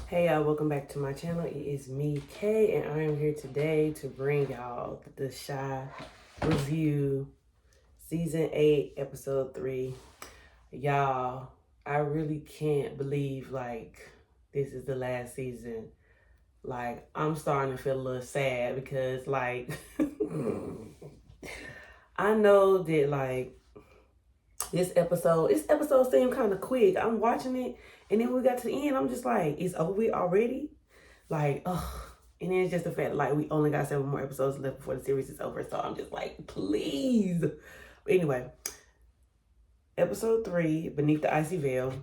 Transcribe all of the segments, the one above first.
Hey y'all, welcome back to my channel. It is me, Kay, and I am here today to bring y'all the Shy review, season 8, episode 3. Y'all, I really can't believe this is the last season. I'm starting to feel a little sad because I know that this episode seemed kind of quick. I'm watching it, and then we got to the end. I'm just like, it's over with already. Ugh. And then it's just the fact we only got 7 more episodes left before the series is over. So I'm just like, please. But anyway, episode 3, Beneath the Icy Veil.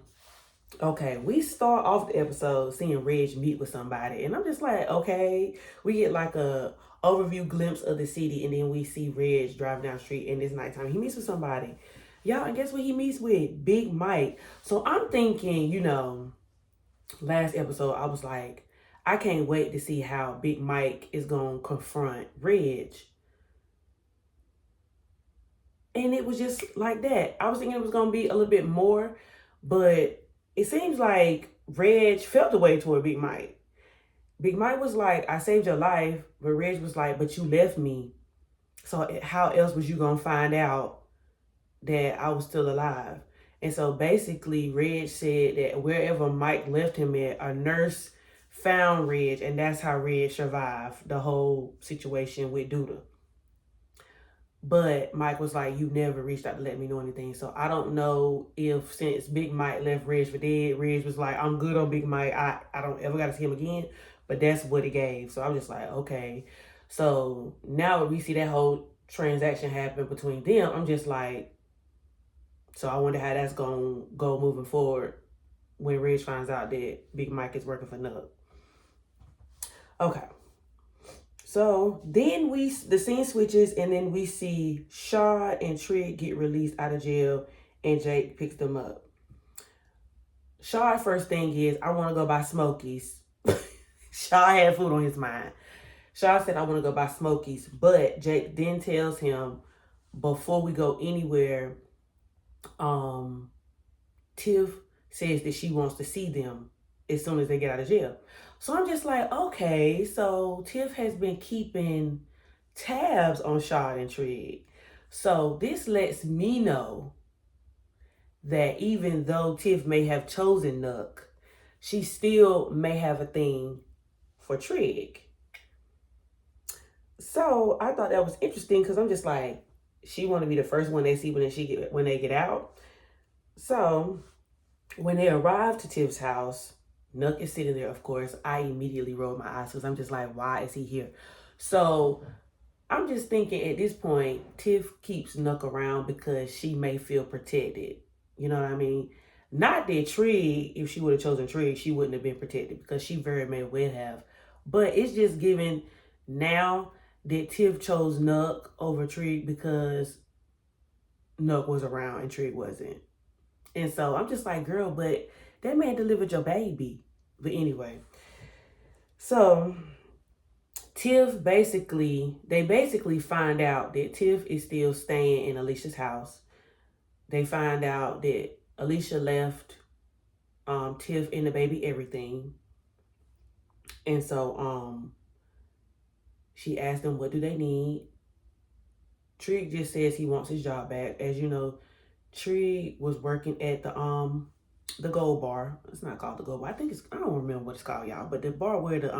Okay, we start off the episode seeing Reg meet with somebody, and I'm just like, okay, we get a overview glimpse of the city, and then we see Reg driving down the street, and it's nighttime. He meets with somebody. Y'all, and guess what he meets with? Big Mike. So I'm thinking, last episode, I was like, I can't wait to see how Big Mike is going to confront Reg. And it was just like that. I was thinking it was going to be a little bit more, but it seems like Reg felt the way toward Big Mike. Big Mike was like, I saved your life, but Reg was like, but you left me. So how else was you going to find out that I was still alive? And so basically, Reg said that wherever Mike left him at, a nurse found Reg, and that's how Reg survived the whole situation with Duda. But Mike was like, you never reached out to let me know anything. So I don't know if since Big Mike left Reg for dead, Reg was like, I'm good on Big Mike. I don't ever got to see him again. But that's what it gave. So I'm just like, okay. So now we see that whole transaction happen between them. I'm just like, so I wonder how that's going to go moving forward when Reg finds out that Big Mike is working for Nug. Okay. So then the scene switches, and then we see Shaw and Trig get released out of jail, and Jake picks them up. Shaw first thing is, I want to go buy Smokies. Shaw had food on his mind. Shaw said, I want to go buy Smokies, but Jake then tells him, before we go anywhere, Tiff says that she wants to see them as soon as they get out of jail. So I'm just like, okay, so Tiff has been keeping tabs on Shad and Trig. So this lets me know that even though Tiff may have chosen Nook, she still may have a thing for Trig. So I thought that was interesting because I'm just like, she want to be the first one they see when they get out. So when they arrive to Tiff's house, Nook is sitting there, of course. I immediately rolled my eyes because I'm just like, why is he here? So I'm just thinking at this point, Tiff keeps Nook around because she may feel protected. You know what I mean? Not that Trig, if she would have chosen Trig, she wouldn't have been protected because she very may well have. But it's just given now that Tiff chose Nook over Trig because Nook was around and Trig wasn't. And so I'm just like, girl, but that man delivered your baby. But anyway, so they basically find out that Tiff is still staying in Alicia's house. They find out that Alicia left Tiff and the baby everything. And so she asked them, what do they need? Trig just says he wants his job back. As you know, Trig was working at the Gold Bar. It's not called the Gold Bar. I don't remember what it's called, y'all. But the bar where the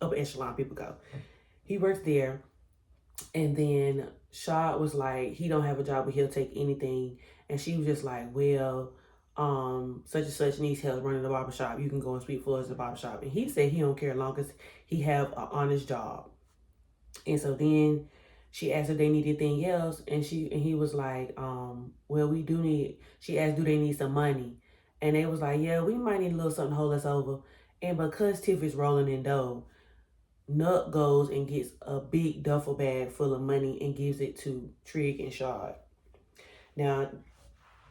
upper echelon people go. He works there. And then Shaw was like, he don't have a job, but he'll take anything. And she was just like, well, such and such needs help running the barbershop. You can go and sweep floors at the barbershop. And he said he don't care as long as he have an honest job. And so then she asked if they need anything else, and he was like, well, we do need, she asked, do they need some money? And they was like, yeah, we might need a little something to hold us over. And because Tiff is rolling in dough, Nuck goes and gets a big duffel bag full of money and gives it to Trig and Shard. Now,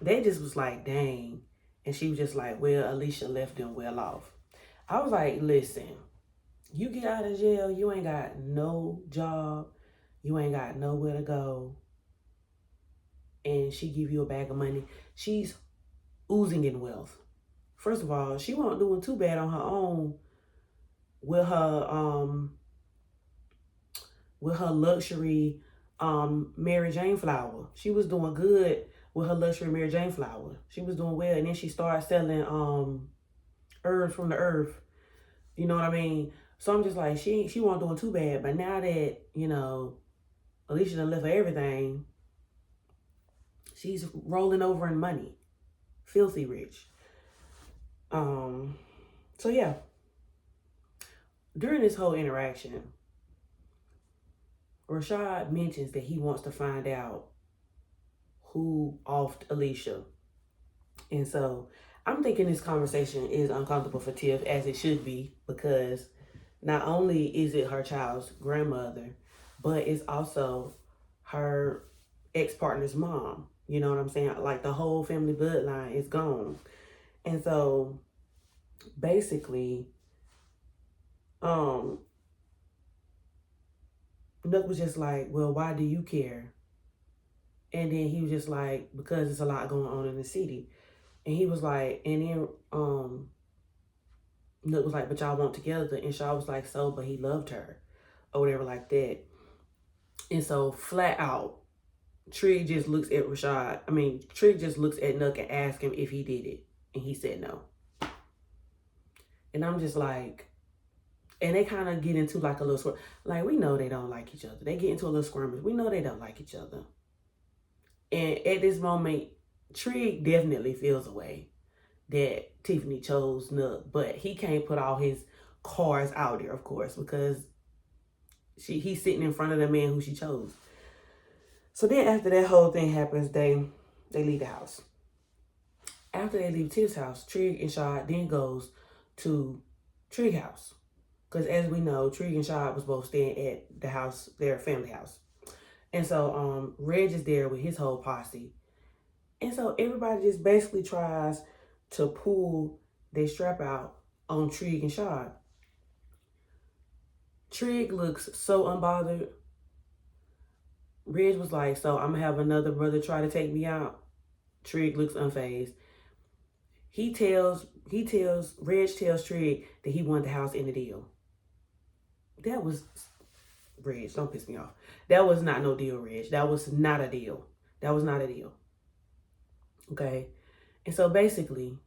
they just was like, dang. And she was just like, well, Alicia left them well off. I was like, listen, you get out of jail, you ain't got no job, you ain't got nowhere to go, and she give you a bag of money. She's oozing in wealth. First of all, she wasn't doing too bad on her own with her luxury Mary Jane flower. She was doing good with her luxury Mary Jane flower. She was doing well, and then she started selling herbs from the earth. You know what I mean? So I'm just like, she wasn't doing too bad. But now that, you know, Alicia done left her everything, she's rolling over in money. Filthy rich. So yeah. During this whole interaction, Rashad mentions that he wants to find out who offed Alicia. And so I'm thinking this conversation is uncomfortable for Tiff, as it should be, because not only is it her child's grandmother, but it's also her ex-partner's mom. You know what I'm saying? Like, the whole family bloodline is gone. And so basically, Nook was just like, well, why do you care? And then he was just like, because there's a lot going on in the city. And he was like, and then Nook was like, but y'all weren't together. And Shaw was like, so, but he loved her, or whatever like that. And so flat out, Trig just looks at Rashad. Trig just looks at Nook and asks him if he did it. And he said no. And I'm just like, and they kind of get into like a little squirm. Like, we know they don't like each other. They get into a little skirmish. We know they don't like each other. And at this moment, Trig definitely feels a way that Tiffany chose Nook, but he can't put all his cards out there, of course, because he's sitting in front of the man who she chose. So then after that whole thing happens, they leave the house. After they leave Tiff's house, Trig and Shad then goes to Trig house. Because as we know, Trig and Shad was both staying at the house, their family house. And so Reg is there with his whole posse. And so everybody just basically tries to pull their strap out on Trig and Shad. Trig looks so unbothered. Reg was like, so I'm going to have another brother try to take me out. Trig looks unfazed. Reg tells Trig that he wanted the house in the deal. That was, Reg, don't piss me off. That was not no deal, Reg. That was not a deal. That was not a deal. Okay? And so basically,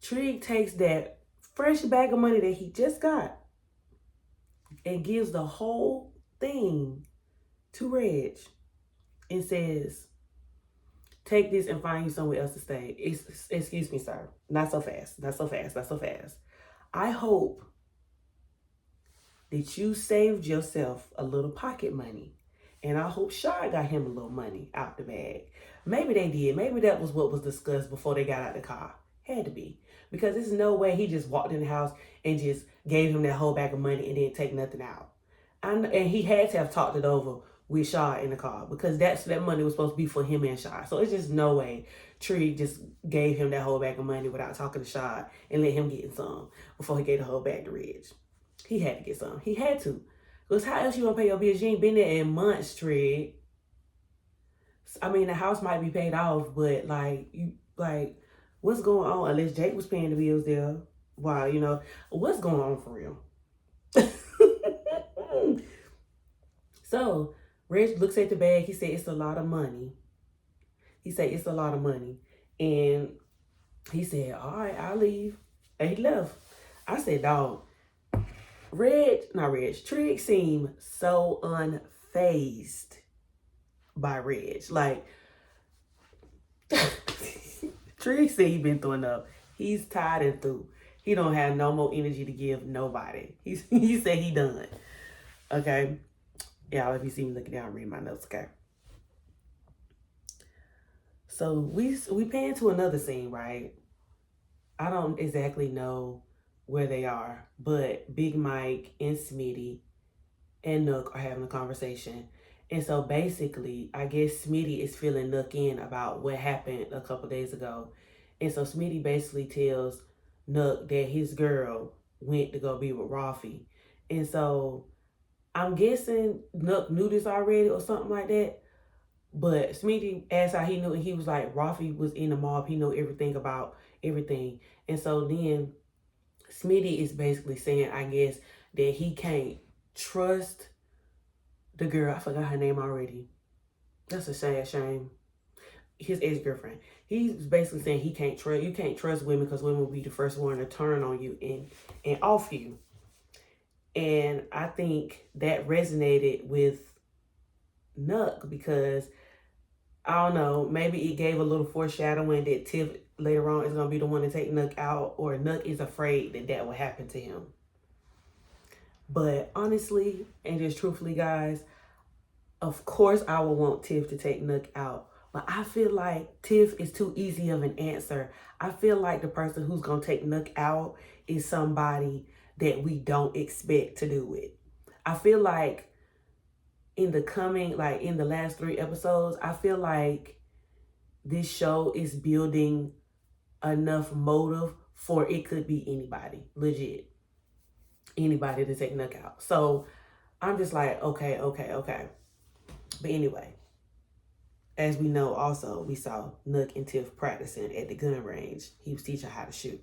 Trig takes that fresh bag of money that he just got and gives the whole thing to Reg and says, take this and find you somewhere else to stay. Excuse me, sir. Not so fast. Not so fast. Not so fast. I hope that you saved yourself a little pocket money. And I hope Shad got him a little money out the bag. Maybe they did. Maybe that was what was discussed before they got out the car. Had to be. Because there's no way he just walked in the house and just gave him that whole bag of money and didn't take nothing out. And he had to have talked it over with Shad in the car, because that money was supposed to be for him and Shad. So it's just no way Trig just gave him that whole bag of money without talking to Shad and let him get some before he gave the whole bag to Reg. He had to get some. He had to. Because how else you gonna pay your bills? You ain't been there in months, Trig. The house might be paid off, but what's going on? Unless Jake was paying the bills there. Wow, what's going on for real? So Reg looks at the bag. He said, it's a lot of money. And he said, all right, I'll leave. And he left. I said, dog, Trig seemed so unfazed by Reg. Like, Trig said he been through enough. He's tired and through. He don't have no more energy to give nobody. He said he done. Okay? Y'all, if you see me looking down, read my notes, okay? So we pan to another scene, right? I don't exactly know where they are, but Big Mike and Smitty and Nook are having a conversation. And so basically, I guess Smitty is filling Nook in about what happened a couple days ago. And so Smitty basically tells Nook that his girl went to go be with Rafi. And so I'm guessing Nook knew this already or something like that. But Smitty asked how he knew, and he was like, Rafi was in the mob. He knew everything about everything. And so then Smitty is basically saying, I guess, that he can't trust the girl. I forgot her name already. That's a sad shame. His ex-girlfriend. He's basically saying you can't trust women because women will be the first one to turn on you and off you. And I think that resonated with Nuck because I don't know, maybe it gave a little foreshadowing that Tiff later on is going to be the one to take Nuck out, or Nuck is afraid that that will happen to him. But honestly, and just truthfully, guys, of course I would want Tiff to take Nuck out. But I feel like Tiff is too easy of an answer. I feel like the person who's going to take Nuck out is somebody that we don't expect to do it. I feel like in the last 3 episodes, I feel like this show is building enough motive for it could be anybody, legit. Anybody to take Nuck out. So I'm just like, okay. But anyway, as we know also, we saw Nuck and Tiff practicing at the gun range. He was teaching how to shoot.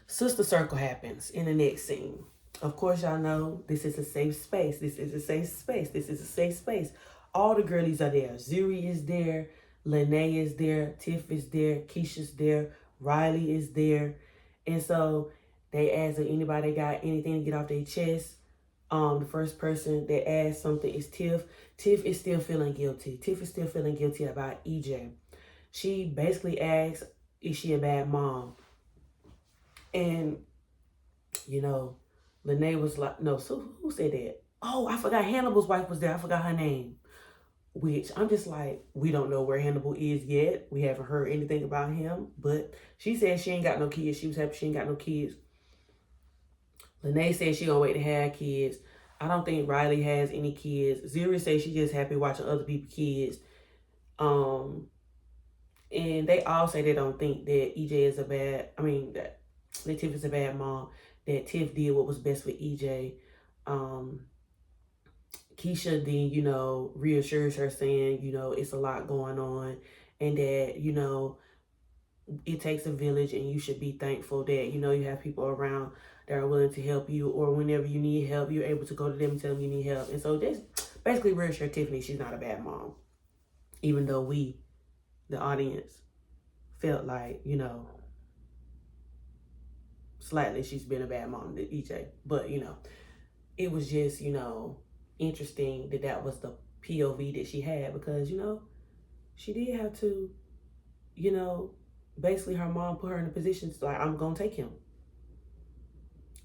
Sister Circle happens in the next scene. Of course, y'all know this is a safe space. This is a safe space. This is a safe space. All the girlies are there. Zuri is there. LYNAE is there. Tiff is there. Keisha's there. Riley is there. And so they ask if anybody got anything to get off their chest. The first person that asked something is Tiff. Tiff is still feeling guilty. Tiff is still feeling guilty about EJ. She basically asks, is she a bad mom? And, you know, LYNAE was like, no, so who said that? Oh, I forgot Hannibal's wife was there. I forgot her name. Which I'm just like, we don't know where Hannibal is yet. We haven't heard anything about him. But she said she ain't got no kids. She was happy she ain't got no kids. LYNAE said she gonna wait to have kids. I don't think Riley has any kids. Zuri says she just happy watching other people's kids. And they all say they don't think that EJ is that Tiff is a bad mom. That Tiff did what was best for EJ. Keisha then, reassures her saying, it's a lot going on and that, it takes a village and you should be thankful that, you have people around that are willing to help you, or whenever you need help, you're able to go to them and tell them you need help. And so just basically reassure Tiffany she's not a bad mom, even though we, the audience, felt like, slightly she's been a bad mom to EJ. But, it was just, interesting that was the POV that she had because, she did have to, basically her mom put her in a position to like, I'm going to take him.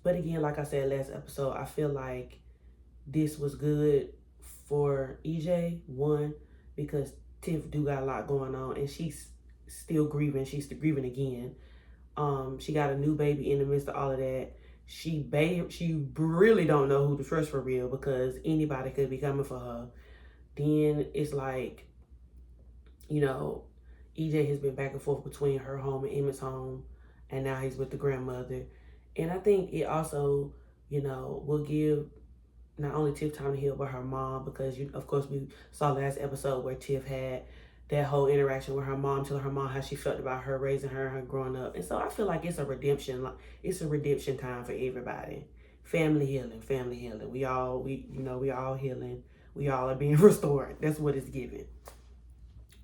But again, like I said last episode, I feel like this was good for EJ. One, because Tiff do got a lot going on and she's still grieving. She's grieving again. She got a new baby in the midst of all of that. She really don't know who to trust for real because anybody could be coming for her. Then it's like, EJ has been back and forth between her home and Emmett's home, and now he's with the grandmother. And I think it also, will give not only Tiff time to heal, but her mom, because of course we saw last episode where Tiff had that whole interaction with her mom, telling her mom how she felt about her raising her and her growing up. And so I feel like it's a redemption time for everybody. Family healing. We all healing. We all are being restored. That's what it's giving.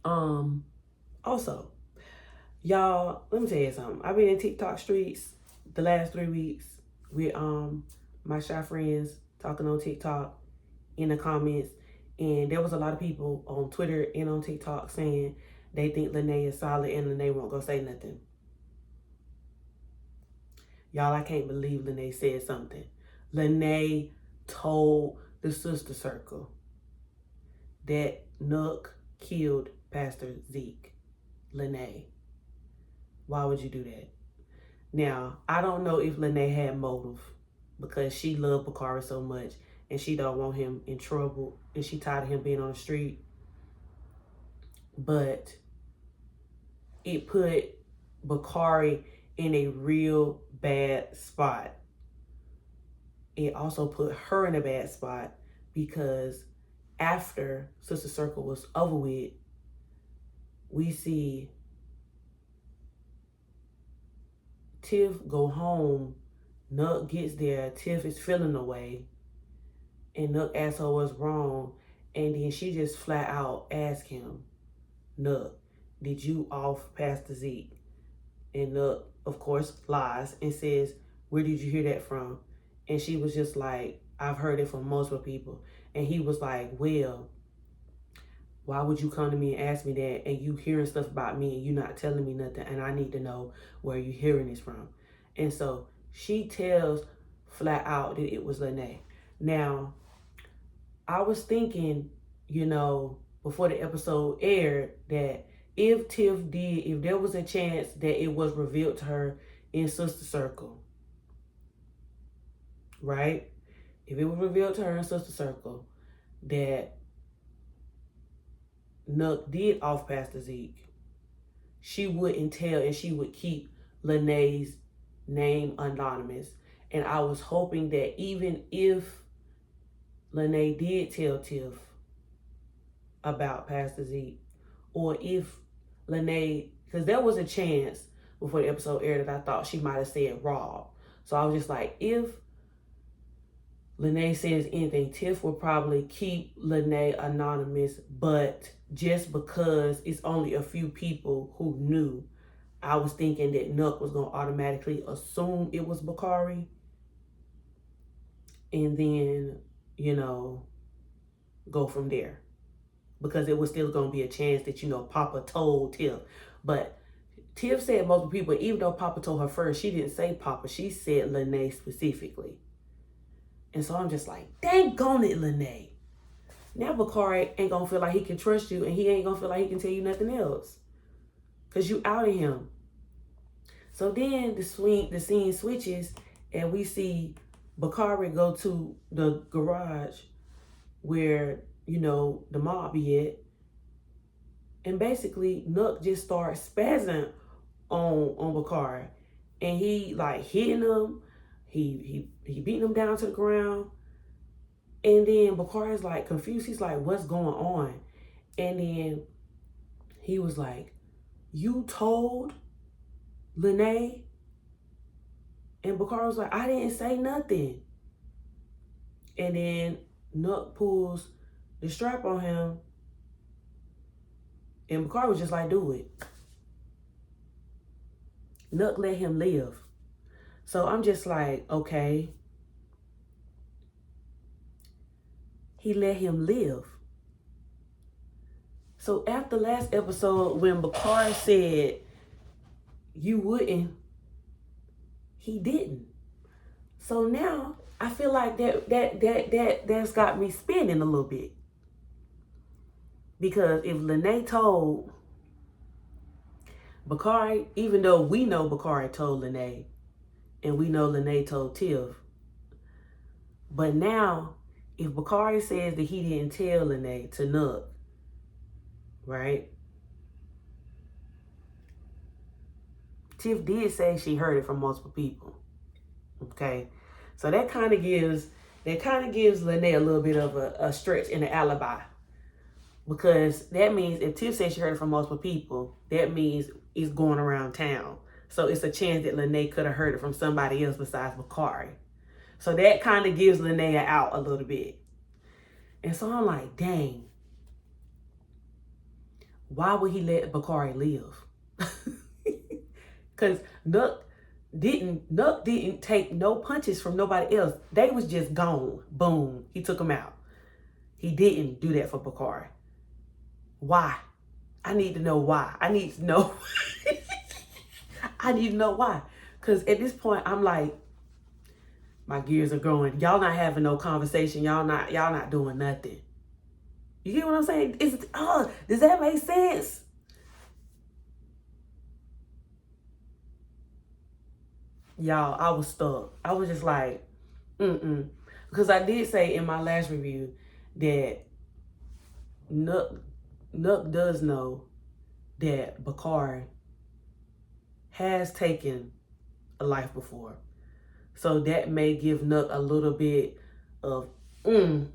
Also, y'all, let me tell you something. I've been in TikTok streets the last 3 weeks with my shy friends talking on TikTok in the comments. And there was a lot of people on Twitter and on TikTok saying they think LYNAE is solid and LYNAE won't go say nothing. Y'all, I can't believe LYNAE said something. LYNAE told the Sister Circle that Nuck killed Pastor Zeke. LYNAE. Why would you do that? Now, I don't know if LYNAE had motive because she loved Bakari so much and she don't want him in trouble and she tired of him being on the street. But it put Bakari in a real bad spot. It also put her in a bad spot because after Sister Circle was over with, we see Tiff go home, Nuck gets there, Tiff is feeling away, and Nuck asks her what's wrong, and then she just flat out asks him, Nuck, did you off Pastor Zeke? And Nuck, of course, lies and says, where did you hear that from? And she was just like, I've heard it from multiple people. And he was like, well, why would you come to me and ask me that, and you hearing stuff about me and you not telling me nothing, and I need to know where you hearing this from? And so she tells flat out that it was LYNAE. Now, I was thinking, you know, before the episode aired, that if Tiff did, if there was a chance that it was revealed to her in Sister Circle, right? If it was revealed to her in Sister Circle that Nuck did off Pastor Zeke, she wouldn't tell, and she would keep LYNAE's name anonymous. And I was hoping that even if LYNAE did tell Tiff about Pastor Zeke, or if LYNAE, because there was a chance before the episode aired that I thought she might have said Rob. So I was just like, if LYNAE says anything, Tiff will probably keep LYNAE anonymous, but just because it's only a few people who knew, I was thinking that Nuck was going to automatically assume it was Bakari, and then, you know, go from there. Because it was still going to be a chance that, you know, Papa told Tiff. But Tiff said multiple people, even though Papa told her first, she didn't say Papa. She said LYNAE specifically. And so I'm just like, dang on it, LYNAE. Now Bakari ain't going to feel like he can trust you, and he ain't going to feel like he can tell you nothing else. Because you outed him. So then the scene switches, and we see Bakari go to the garage where, you know, the mob be at. And basically, Nuck just starts spazzing on Bakari. And he, like, hitting him. He beating him down to the ground. And then Bakari's, like, confused. He's like, what's going on? And then he was like, you told LYNAE? And Bakari was like, I didn't say nothing. And then Nuck pulls the strap on him, and Bakari was just like, do it. Nuck let him live. So I'm just like, okay. He let him live. So after last episode, when Bakari said you wouldn't, he didn't. So now I feel like that's got me spinning a little bit. Because if LYNAE told Bakari, even though we know Bakari told LYNAE, and we know LYNAE told Tiff, but now if Bakari says that he didn't tell LYNAE to Nuck, right? Tiff did say she heard it from multiple people. Okay, so that kind of gives LYNAE a little bit of a stretch in the alibi. Because that means if Tiff says she heard it from multiple people, that means it's going around town. So it's a chance that LYNAE could have heard it from somebody else besides Bakari. So that kind of gives LYNAE out a little bit. And so I'm like, dang. Why would he let Bakari live? Because Nuck didn't take no punches from nobody else. They was just gone. Boom. He took them out. He didn't do that for Bakari. Why? I need to know why. I need to know. I need to know why. Because at this point, I'm like, my gears are going. Y'all not having no conversation. Y'all not doing nothing. You get what I'm saying? Does that make sense? Y'all, I was stuck. I was just like, Because I did say in my last review that Nuck does know that Bakari has taken a life before. So that may give Nuck a little bit of, you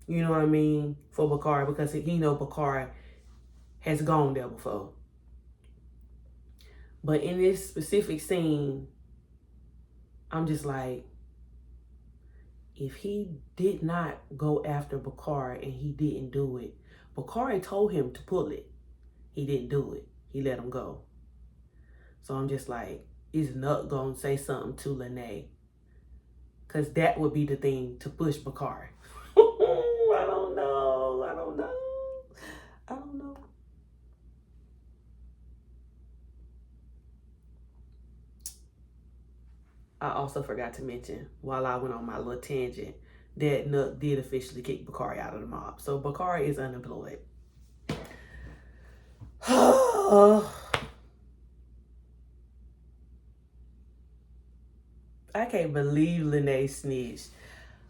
know what I mean, for Bakari, because he know Bakari has gone there before. But in this specific scene, I'm just like, if he did not go after Bakari and he didn't do it, Bakari told him to pull it. He didn't do it. He let him go. So I'm just like, is Nuck gonna say something to LYNAE? Because that would be the thing to push Bakari. I don't know. I don't know. I don't know. I also forgot to mention, while I went on my little tangent, that Nuck did officially kick Bakari out of the mob. So Bakari is unemployed. I can't believe LYNAE snitched.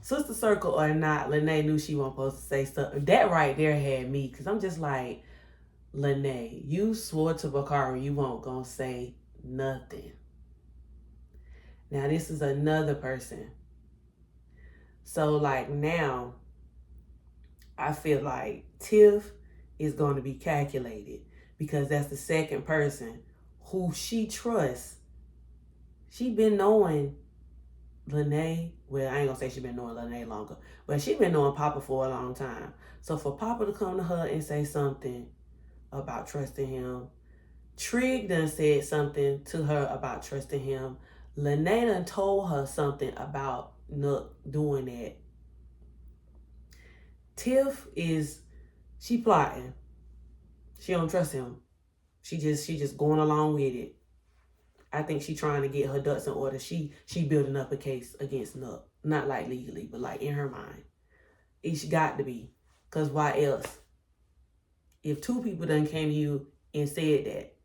Sister Circle or not, LYNAE knew she wasn't supposed to say something. That right there had me, because I'm just like, LYNAE, you swore to Bakari you won't gonna say nothing. Now this is another person. So like now, I feel like Tiff is going to be calculated, because that's the second person who she trusts. She been knowing LYNAE, well, I ain't gonna say she been knowing LYNAE longer, but she been knowing Papa for a long time. So for Papa to come to her and say something about trusting him, Trig done said something to her about trusting him, LYNAE done told her something about Nuck doing that. Tiff she plotting. She don't trust him. She just going along with it. I think she trying to get her ducks in order. She building up a case against Nuck. Not like legally, but like in her mind. It's got to be. Because why else? If two people done came to you and said that,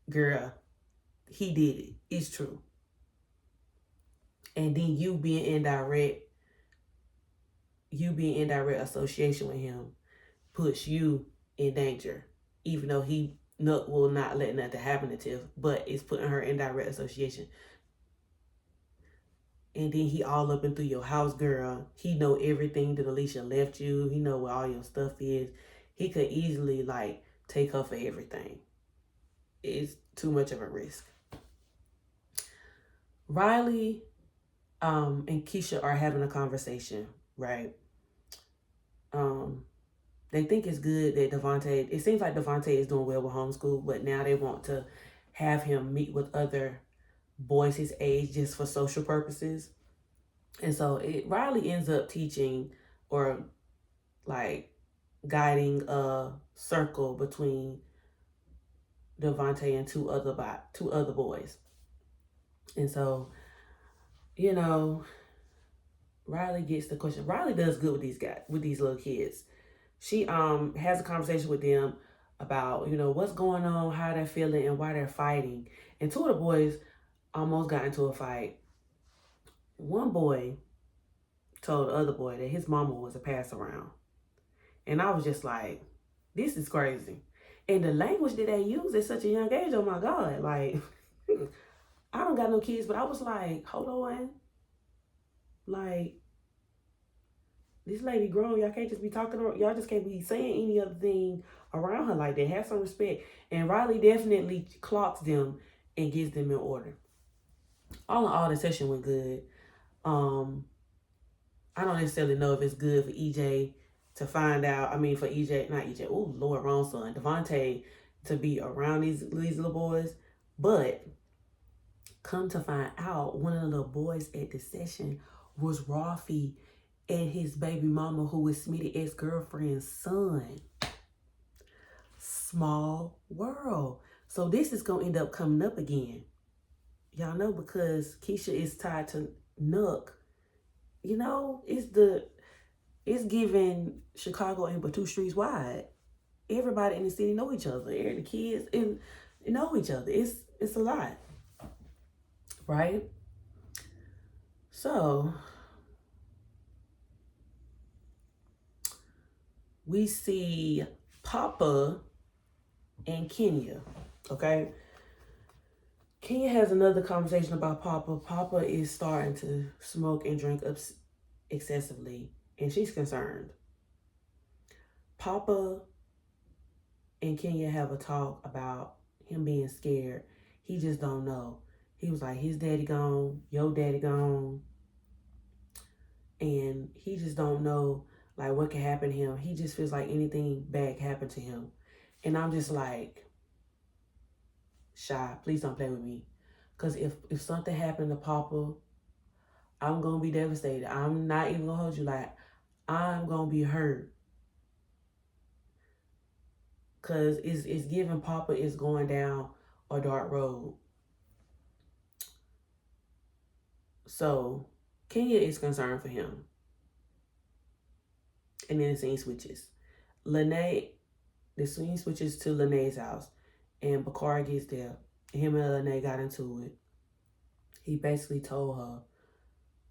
girl, he did it. It's true. And then you being in direct association with him puts you in danger. Even though Nuck will not let nothing happen to Tiff, but it's putting her in direct association. And then he all up and through your house, girl. He know everything that Alicia left you. He know where all your stuff is. He could easily like take her for everything. It's too much of a risk. Riley and Keisha are having a conversation, right? They think it's good that Devontae, it seems like Devontae is doing well with homeschool, but now they want to have him meet with other boys his age just for social purposes. And so Riley ends up teaching or like guiding a circle between Devontae and two other boys. And so, you know, Riley gets the question. Riley does good with these little kids. She has a conversation with them about, you know, what's going on, how they're feeling, and why they're fighting. And two of the boys almost got into a fight. One boy told the other boy that his mama was a pass around. And I was just like, this is crazy. And the language that they use at such a young age, oh my God, like, I don't got no kids, but I was like, hold on. Like, this lady grown, y'all can't just be talking, y'all just can't be saying any other thing around her like that. Have some respect. And Riley definitely clocks them and gets them in order. All in all, the session went good. I don't necessarily know if it's good for EJ to find out. I mean, for EJ, not EJ. Oh, Lord, wrong son. Devontae to be around these little boys. But come to find out, one of the little boys at the session was Rafi and his baby mama, who was Smitty's ex-girlfriend's son. Small world. So this is going to end up coming up again. Y'all know, because Keisha is tied to Nuck. You know, it's giving Chicago ain't but two streets wide. Everybody in the city know each other. The kids know each other. It's a lot. Right? So we see Papa and Kenya. Okay? Kenya has another conversation about Papa. Papa is starting to smoke and drink up excessively, and she's concerned. Papa and Kenya have a talk about him being scared. He just don't know. He was like, his daddy gone, your daddy gone. And he just don't know, like, what can happen to him. He just feels like anything bad happened to him. And I'm just like, Shy, please don't play with me. Because if something happened to Papa, I'm going to be devastated. I'm not even going to hold you. Like, I'm going to be hurt. Because it's giving Papa is going down a dark road. So, Kenya is concerned for him. And then the scene switches. The scene switches to LYNAE's house. And Bakari gets there. Him and LYNAE got into it. He basically told her,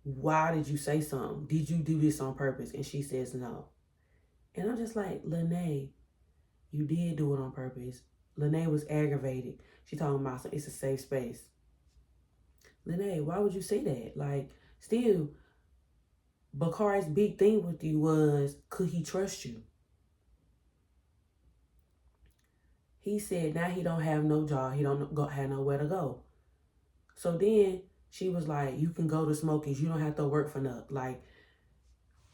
why did you say something? Did you do this on purpose? And she says no. And I'm just like, LYNAE, you did do it on purpose. LYNAE was aggravated. She talking about it's a safe space. LYNAE, why would you say that? Like, still, Bakari's big thing with you was, could he trust you? He said now he don't have no job. He don't have nowhere to go. So then she was like, you can go to Smokies. You don't have to work for nothing. Like,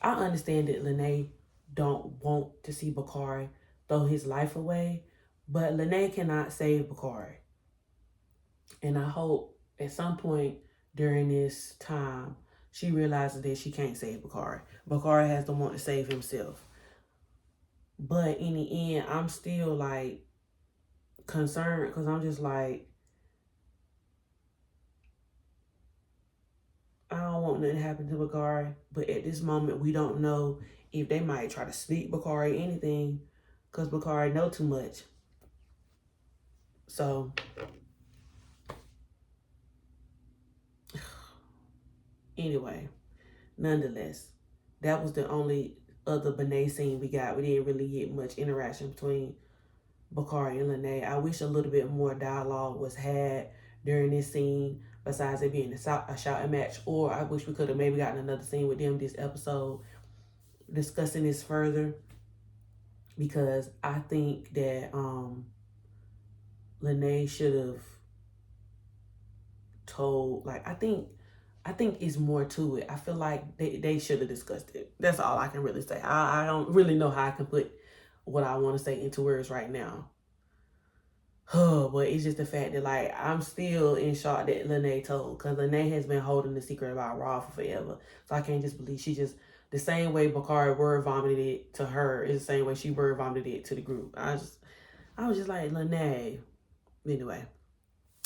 I understand that LYNAE don't want to see Bakari throw his life away, but LYNAE cannot save Bakari. And I hope at some point during this time, she realizes that she can't save Bakari. Bakari has to want to save himself. But in the end, I'm still like concerned because I'm just like, I don't want nothing to happen to Bakari. But at this moment, we don't know if they might try to sneak Bakari anything because Bakari know too much. So, anyway, nonetheless, that was the only other Benet scene we got. We didn't really get much interaction between Bakari and LYNAE. I wish a little bit more dialogue was had during this scene besides it being a shouting match. Or I wish we could have maybe gotten another scene with them this episode discussing this further. Because I think that LYNAE should have told, like, I think it's more to it. I feel like they should have discussed it. That's all I can really say. I don't really know how I can put what I want to say into words right now. Oh, but it's just the fact that, like, I'm still in shock that LYNAE told. Because LYNAE has been holding the secret about Raw for forever. So I can't just believe she just, the same way Bakari word vomited it to her is the same way she word vomited it to the group. I was just like, LYNAE. Anyway,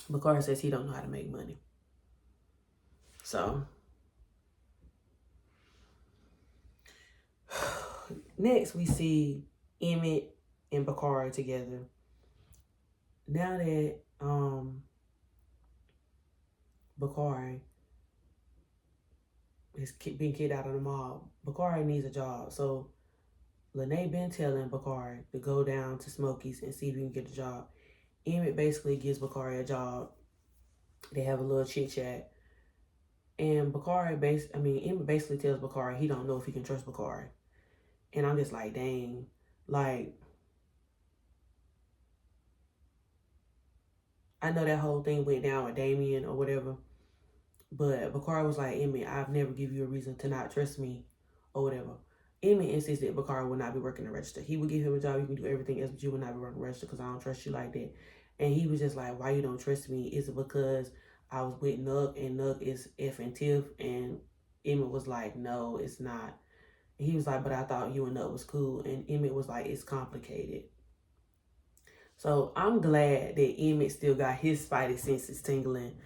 Bakari says he don't know how to make money. So, next we see Emmett and Bakari together. Now that Bakari has been kicked out of the mob, Bakari needs a job. So LYNAE been telling Bakari to go down to Smokies and see if he can get a job. Emmett basically gives Bakari a job. They have a little chit chat. And Emmett basically tells Bakari he don't know if he can trust Bakari. And I'm just like, dang, like, I know that whole thing went down with Damien or whatever, but Bakari was like, Emmett, I've never give you a reason to not trust me or whatever. Emmett insists that Bakari will not be working the register. He would give him a job, you can do everything else, but you will not be working the register because I don't trust you like that. And he was just like, why you don't trust me? Is it because I was with Nuck and Nuck is effing Tiff? And Emmett was like, no, it's not. And he was like, but I thought you and Nuck was cool. And Emmett was like, it's complicated. So I'm glad that Emmett still got his spidey senses tingling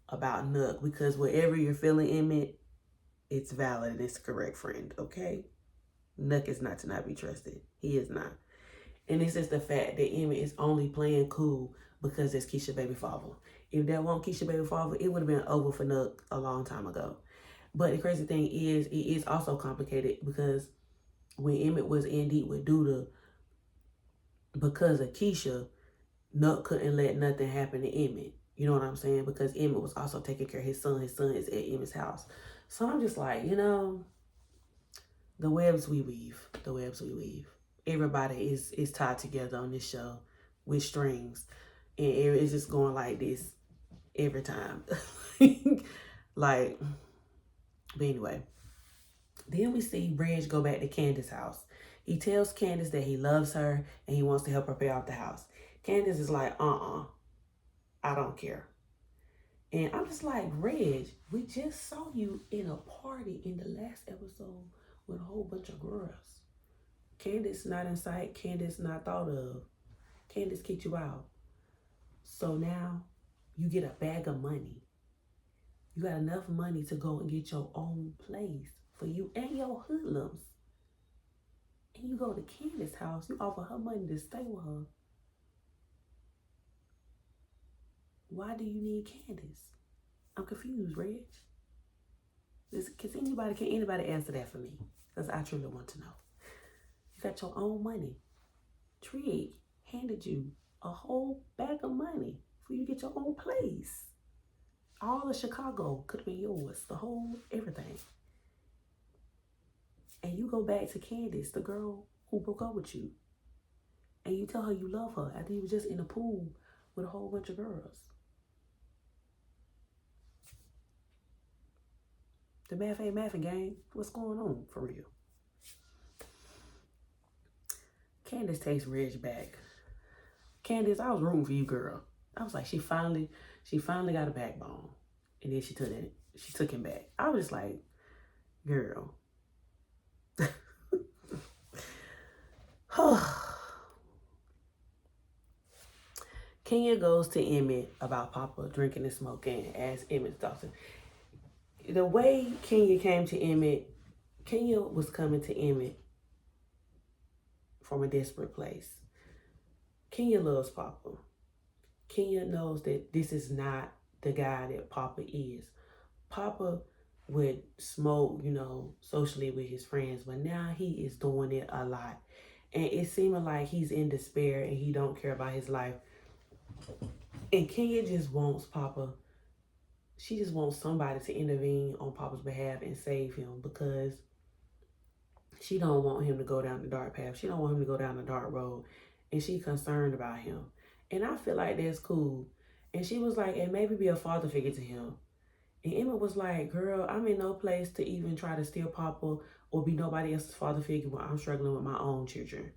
about Nuck, because whatever you're feeling, Emmett, it's valid and it's correct, friend, okay? Nuck is not to not be trusted. He is not. And it's just the fact that Emmett is only playing cool because it's Keisha baby father. If that weren't Keisha baby father, it would have been over for Nuck a long time ago. But the crazy thing is, it is also complicated because when Emmett was in deep with Duda, because of Keisha, Nuck couldn't let nothing happen to Emmett. You know what I'm saying? Because Emmett was also taking care of his son. His son is at Emmett's house. So I'm just like, the webs we weave. The webs we weave. Everybody is tied together on this show with strings. And it's just going like this. every time. Like, but anyway. Then we see Reg go back to Candace's house. He tells Candace that he loves her and he wants to help her pay off the house. Candace is like, I don't care. And I'm just like, Reg, we just saw you in a party in the last episode with a whole bunch of girls. Candace not in sight. Candace not thought of. Candace kicked you out. So now you get a bag of money. You got enough money to go and get your own place for you and your hoodlums. And you go to Candace's house. You offer her money to stay with her. Why do you need Candace? I'm confused, Reg. Can anybody answer that for me? Because I truly want to know. You got your own money. Trig handed you a whole bag of money for you to get your own place. All of Chicago could have been yours. The whole everything. And you go back to Candace, the girl who broke up with you. And you tell her you love her after you were just in the pool with a whole bunch of girls. The math ain't mathing, gang. What's going on for real? Candace takes Reg back. Candace, I was rooting for you, girl. I was like, she finally got a backbone. And then she took him back. I was just like, girl. Kenya goes to Emmett about Papa drinking and smoking and asks Emmett to talk to him. The way Kenya came to Emmett, Kenya was coming to Emmett from a desperate place. Kenya loves Papa. Kenya knows that this is not the guy that Papa is. Papa would smoke, socially with his friends, but now he is doing it a lot. And it seems like he's in despair and he don't care about his life. And Kenya just wants Papa. She just wants somebody to intervene on Papa's behalf and save him, because she don't want him to go down the dark path. She don't want him to go down the dark road. And she concerned about him. And I feel like that's cool. And she was like, and maybe be a father figure to him. And Emma was like, girl, I'm in no place to even try to steal Papa or be nobody else's father figure when I'm struggling with my own children.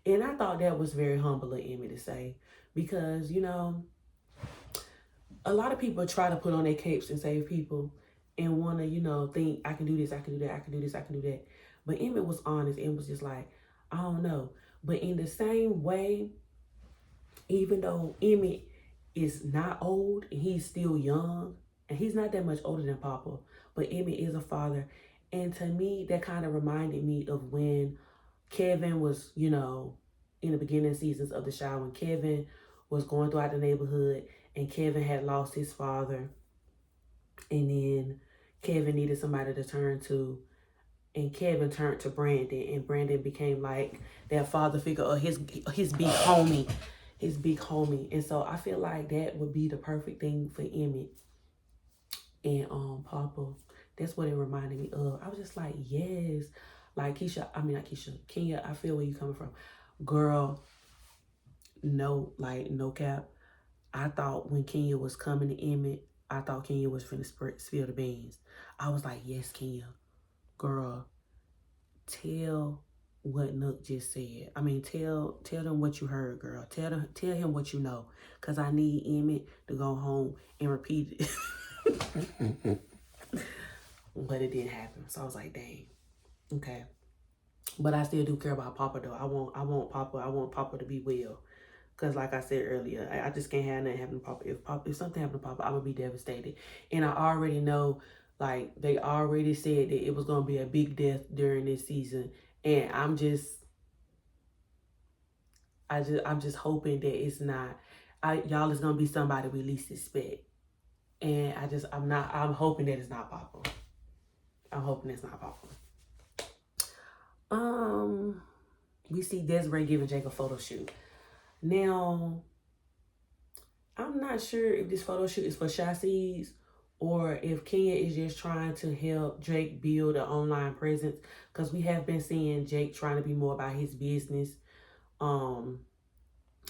And I thought that was very humble of Emma to say. Because, a lot of people try to put on their capes and save people and want to, think, I can do this, I can do that, I can do this, I can do that. But Emmett was honest and was just like, I don't know. But in the same way, even though Emmett is not old and he's still young, and he's not that much older than Papa, but Emmett is a father. And to me, that kind of reminded me of when Kevin was, in the beginning seasons of the show, when Kevin was going throughout the neighborhood and Kevin had lost his father. And then Kevin needed somebody to turn to. And Kevin turned to Brandon. And Brandon became like that father figure or his big homie. His big homie. And so I feel like that would be the perfect thing for Emmett and Papa. That's what it reminded me of. I was just like, yes. Like Kenya, I feel where you coming from. Girl, no cap. I thought when Kenya was coming to Emmett, I thought Kenya was finna spill the beans. I was like, yes, Kenya. Girl, tell what Nook just said. Tell them what you heard, girl. Tell him what you know. Because I need Emmett to go home and repeat it. But it didn't happen. So I was like, dang. Okay. But I still do care about Papa though. I want Papa to be well. Because like I said earlier, I just can't have nothing happen to Papa. If something happened to Papa, I'm going to be devastated. And I already know, like, they already said that it was going to be a big death during this season. And I'm just hoping that it's not. Y'all is going to be somebody we least expect. And I'm hoping that it's not Papa. I'm hoping it's not Papa. We see Desiree giving Jake a photo shoot. Now, I'm not sure if this photo shoot is for Shaseeds or if Kenya is just trying to help Jake build an online presence, because we have been seeing Jake trying to be more about his business. And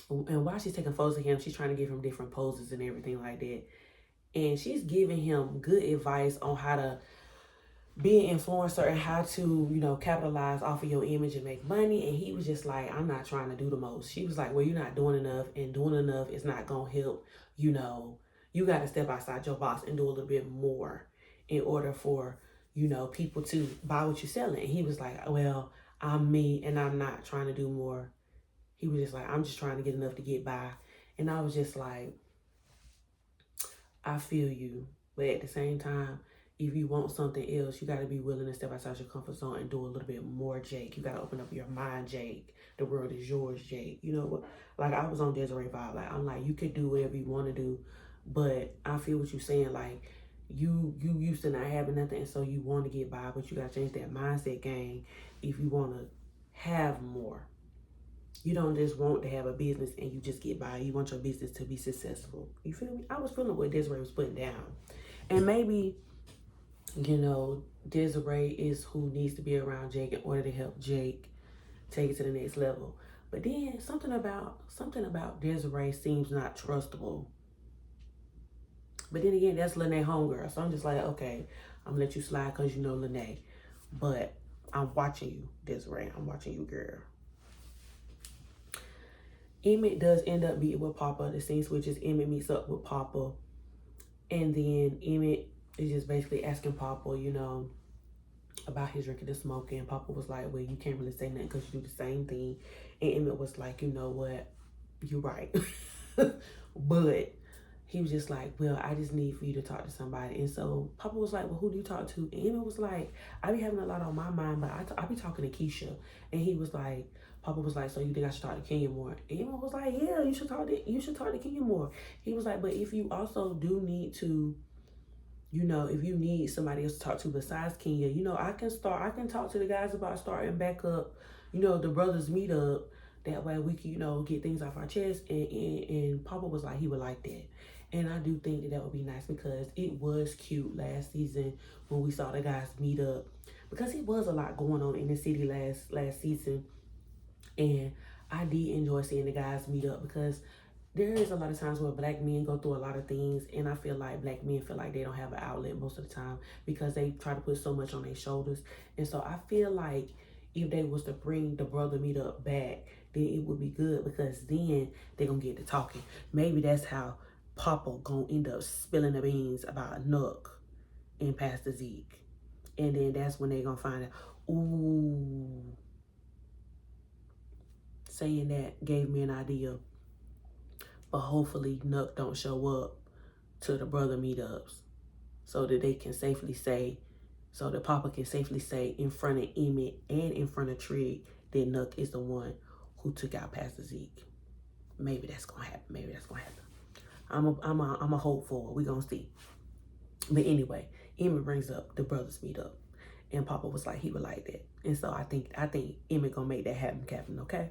while she's taking photos of him, she's trying to give him different poses and everything like that. And she's giving him good advice on how to be an influencer and how to, you know, capitalize off of your image and make money. And he was just like, I'm not trying to do the most. She was like, well, you're not doing enough, and doing enough is not going to help. You know, you got to step outside your box and do a little bit more in order for, you know, people to buy what you're selling. And he was like, well, I'm me and I'm not trying to do more. He was just like, I'm just trying to get enough to get by. And I was just like, I feel you. But at the same time, if you want something else, you got to be willing to step outside your comfort zone and do a little bit more, Jake. You got to open up your mind, Jake. The world is yours, Jake. You know what? Like, I was on Desiree vibe. Like, I'm like, you could do whatever you want to do, but I feel what you're saying. Like, you used to not having nothing, and so you want to get by, but you got to change that mindset game if you want to have more. You don't just want to have a business and you just get by. You want your business to be successful. You feel me? I was feeling what Desiree was putting down. And maybe, you know, Desiree is who needs to be around Jake in order to help Jake take it to the next level. But then something about Desiree seems not trustable. But then again, that's LYNAE homegirl. So I'm just like, okay, I'm gonna let you slide because you know LYNAE. But I'm watching you, Desiree. I'm watching you, girl. Emmett does end up meeting with Papa. The scene switches. Emmett meets up with Papa. And then Emmett is just basically asking Papa, you know, about his drinking and smoking. Papa was like, well, you can't really say nothing because you do the same thing. And Emmett was like, you know what? You're right. But he was just like, well, I just need for you to talk to somebody. And so Papa was like, well, who do you talk to? And Emmett was like, I be having a lot on my mind, but I be talking to Keisha. And he was like, Papa was like, so you think I should talk to Kenya more? And Emmett was like, yeah, you should talk to Kenya more. He was like, but if you also do need to, you know, if you need somebody else to talk to besides Kenya, you know, I can talk to the guys about starting back up, you know, the brothers meet up. That way we can, you know, get things off our chest. And Papa was like, he would like that. And I do think that would be nice because it was cute last season when we saw the guys meet up. Because it was a lot going on in the city last season. And I did enjoy seeing the guys meet up because there is a lot of times where black men go through a lot of things, and I feel like black men feel like they don't have an outlet most of the time because they try to put so much on their shoulders. And so I feel like if they was to bring the brother meet up back, then it would be good because then they're gonna get to talking. Maybe that's how Papa gonna end up spilling the beans about Nook and Pastor Zeke. And then that's when they gonna find out, ooh, saying that gave me an idea. But hopefully Nook don't show up to the brother meetups so that they can safely say, so that Papa can safely say in front of Emmett and in front of Trig that Nook is the one who took out Pastor Zeke. Maybe that's gonna happen. Maybe that's gonna happen. I'm a hope for it. We gonna see. But anyway, Emmett brings up the brothers meet up, and Papa was like he would like that, and so I think Emmett gonna make that happen, Captain. Okay.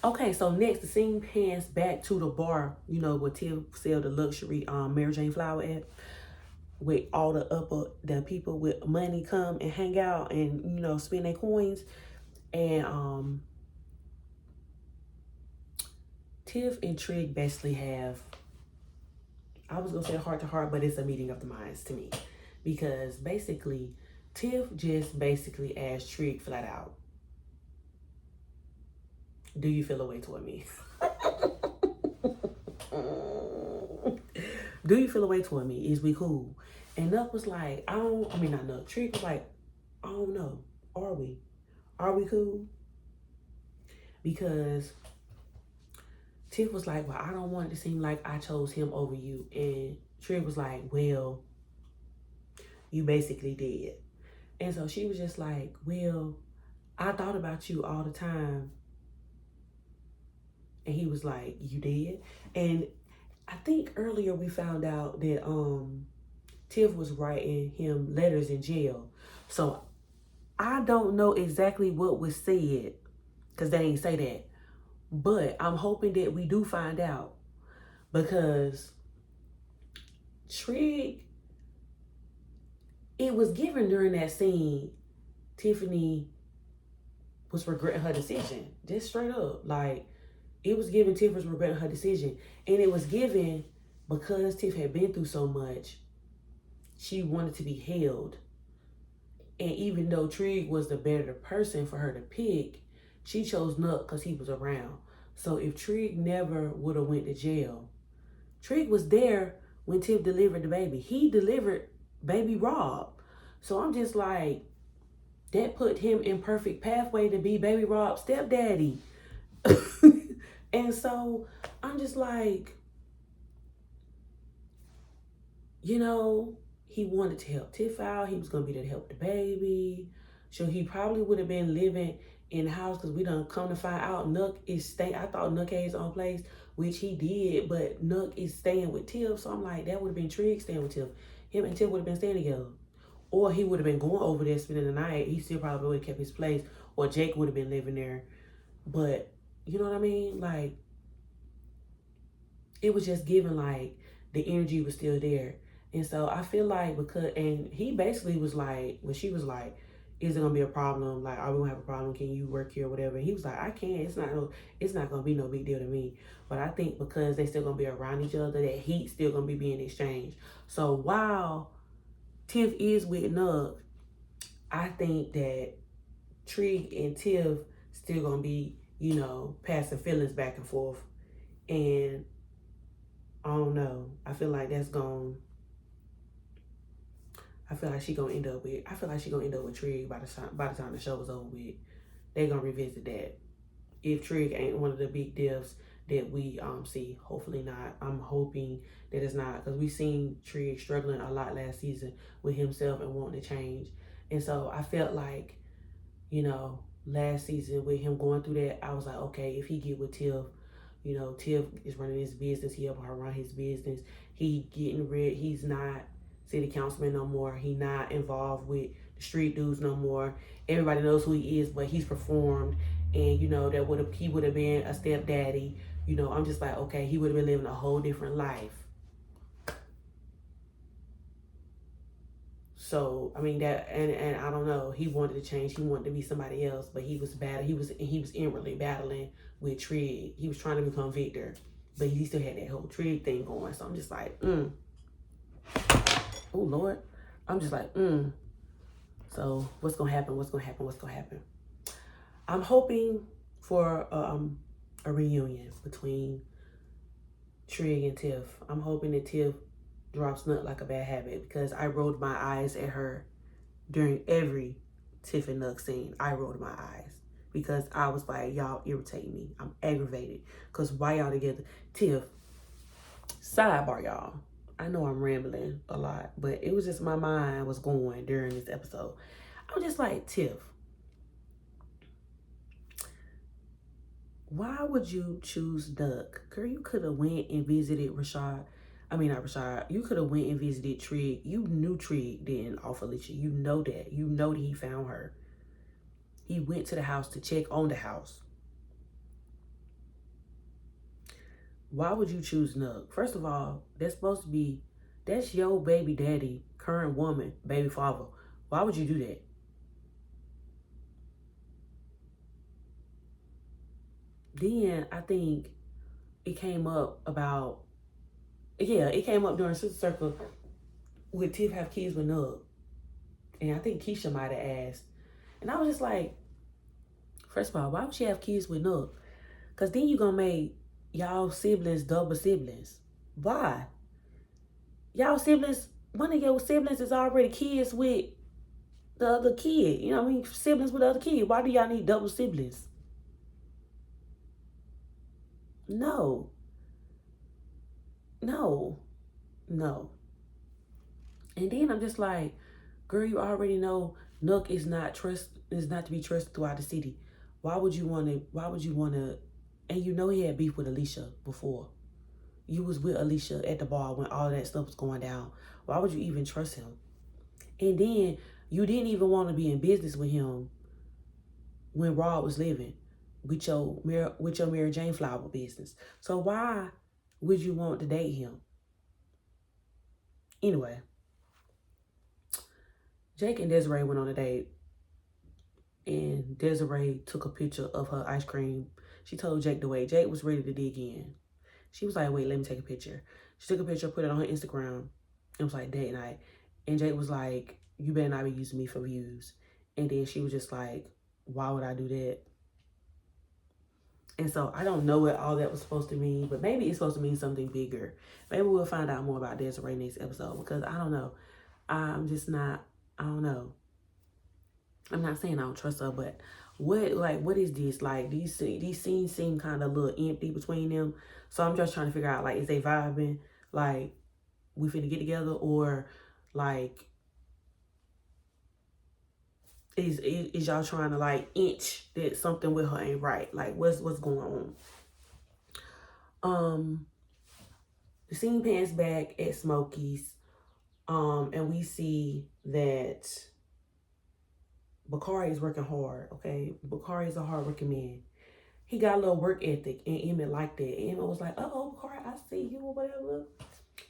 Okay, so next the scene pans back to the bar, you know, where Tiff sell the luxury Mary Jane flower at, with all the people with money come and hang out and, you know, spend their coins. And Tiff and Trig basically have, I was gonna say heart to heart, but it's a meeting of the minds to me. Because basically, Tiff just basically asked Trig flat out, do you feel a way toward me? Do you feel a way toward me? Is we cool? And Nuck was like, not Nuck. Trig was like, I don't know. Are we? Are we cool? Because Tiff was like, well, I don't want it to seem like I chose him over you. And Trig was like, well, you basically did. And so she was just like, well, I thought about you all the time. And he was like, you did? And I think earlier we found out that Tiff was writing him letters in jail. So I don't know exactly what was said, because they ain't say that. But I'm hoping that we do find out, because Trig, it was given during that scene, Tiffany was regretting her decision. Just straight up. Like, it was given Tiff was regretting her decision. And it was given because Tiff had been through so much, she wanted to be held. And even though Trig was the better person for her to pick, she chose Nuck because he was around. So if Trig never would have went to jail, Trig was there when Tiff delivered the baby. He delivered baby Rob. So I'm just like, that put him in perfect pathway to be baby Rob's stepdaddy. And so I'm just like, you know, he wanted to help Tiff out. He was going to be there to help the baby. So he probably would have been living in the house, because we done come to find out Nuck is staying. I thought Nuck had his own place, which he did, but Nuck is staying with Tiff. So I'm like, that would have been Trig staying with Tiff. Him and Tiff would have been staying together. Or he would have been going over there spending the night. He still probably would have kept his place. Or Jake would have been living there. But, you know what I mean? Like, it was just given like the energy was still there. And so I feel like and he basically was like, when she was like, is it gonna be a problem? Like, are we gonna have a problem? Can you work here or whatever? And he was like, I can't. It's not gonna be no big deal to me. But I think because they still gonna be around each other, that heat still gonna be being exchanged. So while Tiff is with Nug, I think that Trig and Tiff still gonna be, you know, passing feelings back and forth. And I don't know. I feel like that's gonna. I feel like she gonna end up with Trig by the time the show is over with. They gonna revisit that. If Trig ain't one of the big deaths that we see, hopefully not. I'm hoping that it's not, because we seen Trig struggling a lot last season with himself and wanting to change. And so I felt like, you know, last season with him going through that, I was like, okay, if he get with Tiff, you know, Tiff is running his business. He helping her run his business. He's not city councilman no more. He not involved with the street dudes no more. Everybody knows who he is, but he's performed. And, you know, he would have been a stepdaddy. You know, I'm just like, okay, he would have been living a whole different life. So, I mean, that, and I don't know, he wanted to change. He wanted to be somebody else, but he was inwardly battling with Trig. He was trying to become Victor, but he still had that whole Trig thing going. So I'm just like, oh Lord. I'm just like, So what's gonna happen? What's gonna happen? I'm hoping for a reunion between Trig and Tiff. I'm hoping that Tiff drops Nut like a bad habit, because I rolled my eyes at her during every Tiff and Nut scene. I rolled my eyes because I was like, y'all irritate me. I'm aggravated. Because why y'all together? Tiff, sidebar, y'all. I know I'm rambling a lot, but it was just my mind was going during this episode. I was just like, Tiff, why would you choose Duck? Girl, you could have went and visited Rashad. I mean, not Rashad. You could have went and visited Trig. You knew Trig didn't offer Alicia. You know that. You know that he found her. He went to the house to check on the house. Why would you choose Nug? First of all, that's your baby daddy, current woman, baby father. Why would you do that? Then I think it came up during Sister Circle with Tiff have kids with Nug. And I think Keisha might have asked. And I was just like, first of all, why would she have kids with Nug? Because then you're going to make y'all siblings double siblings. Why? Y'all siblings, one of your siblings is already kids with the other kid. You know what I mean? Siblings with the other kid. Why do y'all need double siblings? No. And then I'm just like, girl, you already know Nook is not to be trusted throughout the city. Why would you want to, and you know he had beef with Alicia before. You was with Alicia at the bar when all that stuff was going down. Why would you even trust him? And then you didn't even want to be in business with him when Rob was living with your Mary Jane flower business. So why would you want to date him? Anyway, Jake and Desiree went on a date, and Desiree took a picture of her ice cream. She told Jake to wait. Jake was ready to dig in. She was like, wait, let me take a picture. She took a picture, put it on her Instagram. It was like date night. And Jake was like, you better not be using me for views. And then she was just like, why would I do that? And so I don't know what all that was supposed to mean, but maybe it's supposed to mean something bigger. Maybe we'll find out more about Desiree next episode, because I don't know. I'm just not, I don't know. I'm not saying I don't trust her, but what is this? Like, these scenes seem kind of a little empty between them. So I'm just trying to figure out, like, is they vibing? Like, we finna get together? Or, like, is y'all trying to, like, inch that something with her ain't right? Like, what's going on? The scene pans back at Smokey's, and we see that Bakari is working hard, okay? Bakari is a hard-working man. He got a little work ethic, and Emmett liked that. And Emmett was like, uh-oh, Bakari, I see you, or whatever.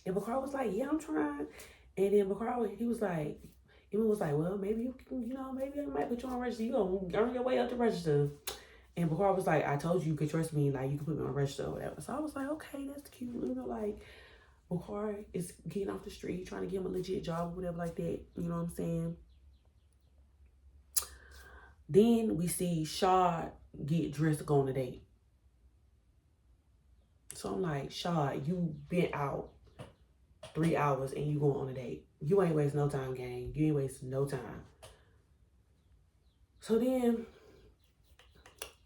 And Bakari was like, yeah, I'm trying. And then Bakari, he was like, Emmett was like, well, maybe you can, maybe I might put you on register. You gonna earn your way up to register. And Bakari was like, I told you could trust me, like, you can put me on register or whatever. So I was like, okay, that's cute. Like, Bakari is getting off the street, trying to get him a legit job or whatever like that. You know what I'm saying? Then we see Shad get dressed to go on a date. So I'm like, Shad, you been out 3 hours and you going on a date. You ain't waste no time, gang. You ain't waste no time. So then,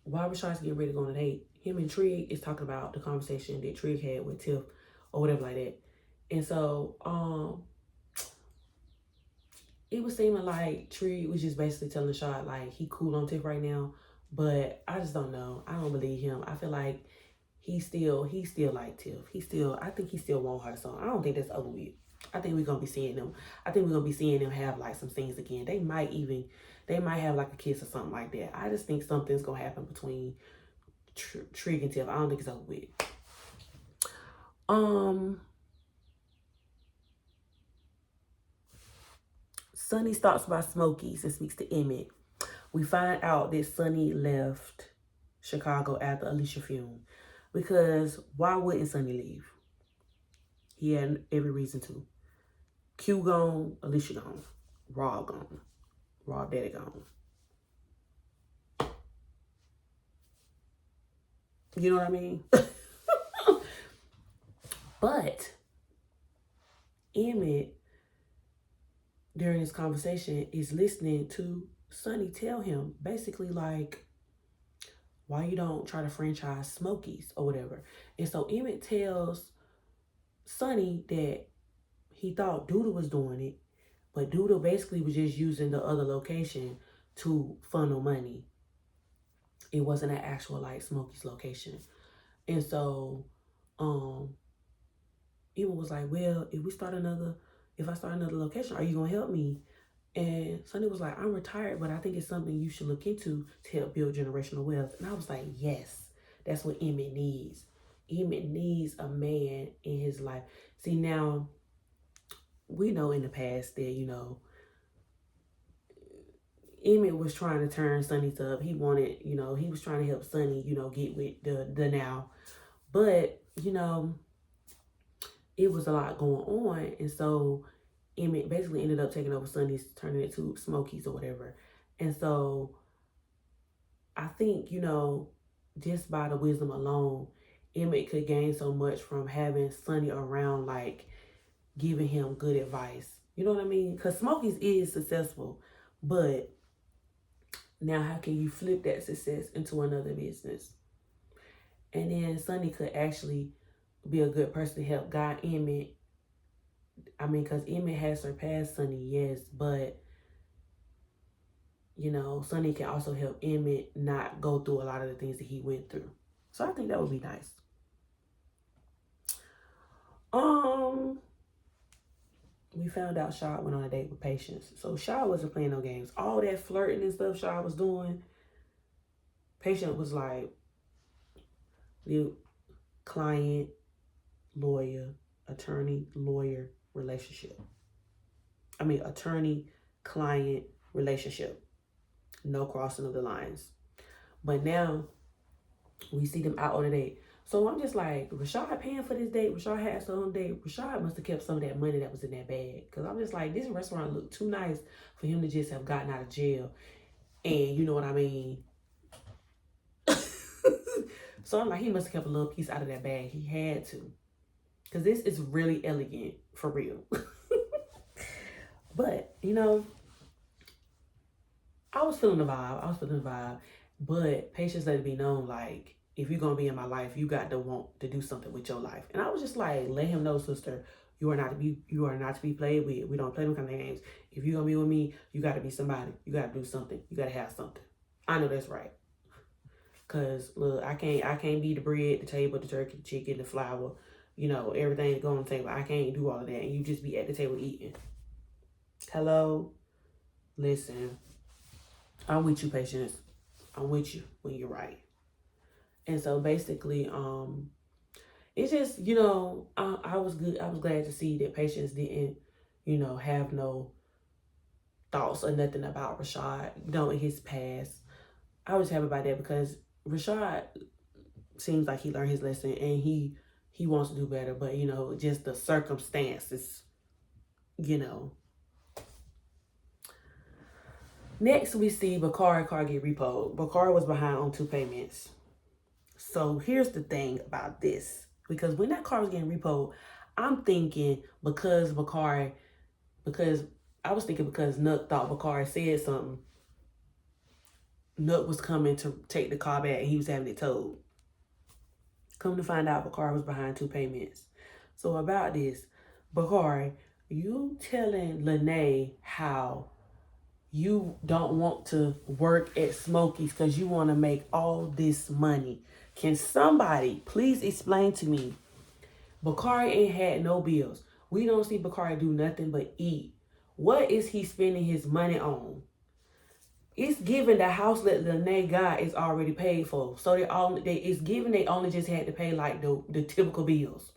while Rashad's getting ready to go on a date, him and Trig is talking about the conversation that Trig had with Tiff or whatever like that. And so, it was seeming like Trig was just basically telling Shad, like, he cool on Tiff right now. But I just don't know. I don't believe him. I feel like he still like Tiff. I think he still want her. So I don't think that's over with. I think we're going to be seeing them. I think we're going to be seeing them have, like, some things again. They might have, like, a kiss or something like that. I just think something's going to happen between Trig and Tiff. I don't think it's over with. Sonny stops by Smokey's and speaks to Emmett. We find out that Sonny left Chicago after Alicia fumed. Because why wouldn't Sonny leave? He had every reason to. Q gone, Alicia gone. Rob gone. Rob daddy gone. You know what I mean? But Emmett, during this conversation, is listening to Sonny tell him basically like, why you don't try to franchise Smokey's or whatever. And so Emmett tells Sonny that he thought Duda was doing it, but Duda basically was just using the other location to funnel money. It wasn't an actual, like, Smokey's location. And so Emmett was like, well, if I start another location, are you gonna help me? And Sonny was like, I'm retired, but I think it's something you should look into to help build generational wealth. And I was like, yes, that's what Emmett needs. Emmett needs a man in his life. See, now, we know in the past that, Emmett was trying to turn Sonny's up. He wanted, he was trying to help Sonny, get with the now. But, it was a lot going on. And so Emmett basically ended up taking over Sonny's, turning it to Smokey's or whatever. And so I think, just by the wisdom alone, Emmett could gain so much from having Sonny around, like, giving him good advice. You know what I mean? Because Smokey's is successful, but now how can you flip that success into another business? And then Sonny could actually be a good person to help guide Emmett. I mean, because Emmett has surpassed Sonny, yes, but, Sonny can also help Emmett not go through a lot of the things that he went through. So I think that would be nice. We found out Shad went on a date with Patience. So Shad wasn't playing no games. All that flirting and stuff Shad was doing, Patience was like, the client, lawyer, attorney, lawyer relationship. I mean, attorney, client relationship. No crossing of the lines. But now we see them out on a date. So I'm just like, Rashad paying for this date. Rashad had some date. Rashad must have kept some of that money that was in that bag. Because I'm just like, this restaurant looked too nice for him to just have gotten out of jail. And you know what I mean? So I'm like, he must have kept a little piece out of that bag. He had to. Because this is really elegant, for real. But, you know, I was feeling the vibe. But patience let it be known, like, if you're going to be in my life, you got to want to do something with your life. And I was just like, let him know, sister, you are not to be played with. We don't play them kind of games. If you're going to be with me, you got to be somebody. You got to do something. You got to have something. I know that's right. Cause look, I can't be the bread, the table, the turkey, the chicken, the flour, you know, everything go on the table. I can't do all of that, and you just be at the table eating. Hello, listen, I'm with you, Patience. I'm with you when you're right. And so basically, it's just, you know, I was glad to see that Patience didn't, you know, have no thoughts or nothing about Rashad, you know, in his past. I was happy about that because Rashad seems like he learned his lesson and he wants to do better, but you know, just the circumstances, you know. Next, we see Bakari car get repoed. Bakari was behind on 2 payments. So here's the thing about this, because when that car was getting repoed, I'm thinking because Nuck thought Bakari said something, Nuck was coming to take the car back and he was having it towed. Come to find out, Bakari was behind 2 payments. So about this, Bakari, you telling LYNAE how you don't want to work at Smokey's because you want to make all this money. Can somebody please explain to me? Bakari ain't had no bills. We don't see Bakari do nothing but eat. What is he spending his money on? It's given the house that LYNAE got is already paid for. So they only just had to pay like the typical bills.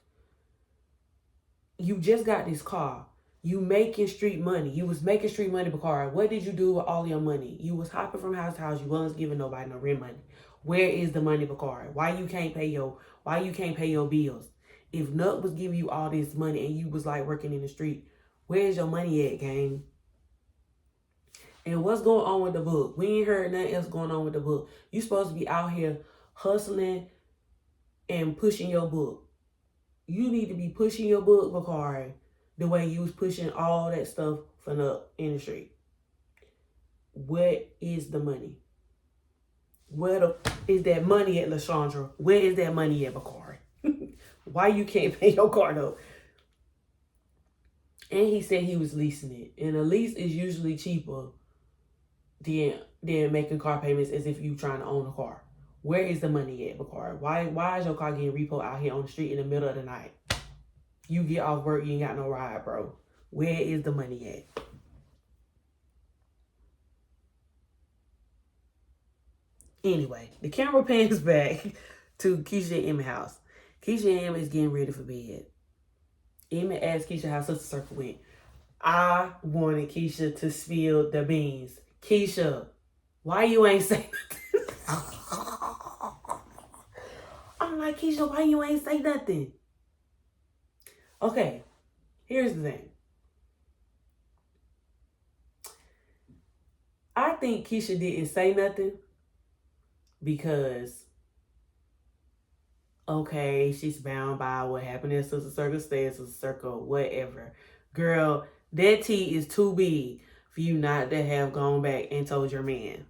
You just got this car. You making street money. You was making street money, Bakari. What did you do with all your money? You was hopping from house to house. You wasn't giving nobody no rent money. Where is the money, Bakari? Why you can't pay your bills? If Nuck was giving you all this money and you was like working in the street, where's your money at, gang? And what's going on with the book? We ain't heard nothing else going on with the book. You supposed to be out here hustling and pushing your book. You need to be pushing your book, Bakari, the way you was pushing all that stuff for the industry. Where is the money? Where is that money at, LaShandra? Where is that money at, Bakari? Why you can't pay your car though? And he said he was leasing it. And a lease is usually cheaper than making car payments as if you trying to own a car. Where is the money at, Bakari? Why is your car getting repo out here on the street in the middle of the night? You get off work, you ain't got no ride, bro. Where is the money at? Anyway, the camera pans back to Keisha and Emmett's house. Keisha and Emmett is getting ready for bed. Emmett asked Keisha how Sister Circle went. I wanted Keisha to spill the beans. Keisha, why you ain't say nothing? I'm like, Keisha, why you ain't say nothing? Okay, here's the thing. I think Keisha didn't say nothing because, okay, she's bound by what happened in Sister Circle, stay in Sister Circle, whatever. Girl, that tea is too big for you not to have gone back and told your man.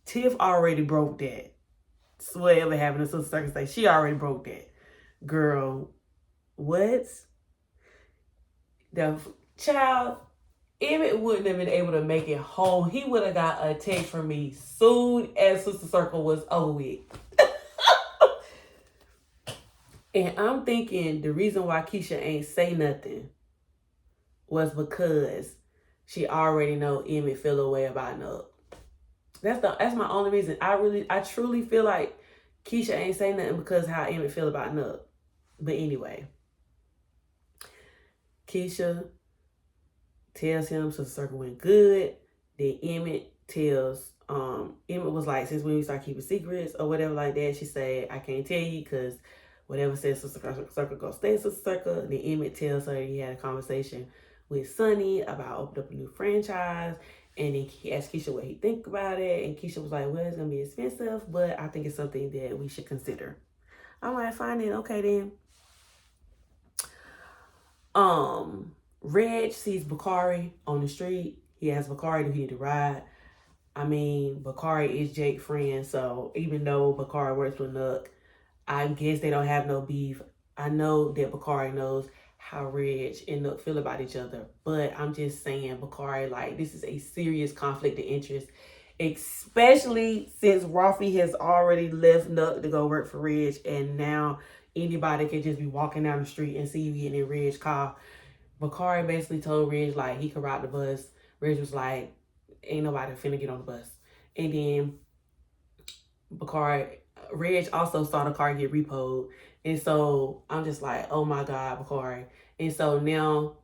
Tiff already broke that. So whatever happened in Sister Circle, stay, she already broke that. Girl, what? The child, Emmett wouldn't have been able to make it home. He would have got a text from me soon as Sister Circle was over with. And I'm thinking the reason why Keisha ain't say nothing was because she already know Emmett feel a way about Nuck. That's my only reason. I truly feel like Keisha ain't say nothing because how Emmett feel about Nuck. But anyway, Keisha tells him Sister Circle went good. Then Emmett tells Emma was like, since when we start keeping secrets or whatever like that, she said, I can't tell you because whatever says sister circle goes stay sister circle. And then Emmett tells her he had a conversation with Sonny about opening up a new franchise. And then he asked Keisha what he think about it. And Keisha was like, well, it's going to be expensive, but I think it's something that we should consider. I'm like, fine then, okay then. Reg sees Bakari on the street. He asks Bakari, do he need to ride? I mean, Bakari is Jake's friend, so even though Bakari works with Nuck, I guess they don't have no beef. I know that Bakari knows how Reg and Nuck feel about each other, but I'm just saying, Bakari, like, this is a serious conflict of interest, especially since Rafi has already left Nuck to go work for Reg, and now anybody can just be walking down the street and see you getting in Reg's car. Bakari basically told Reg, like, he could ride the bus. Reg was like, ain't nobody finna get on the bus. And then Reg also saw the car get repoed. And so I'm just like, oh my God, Bakari. And so now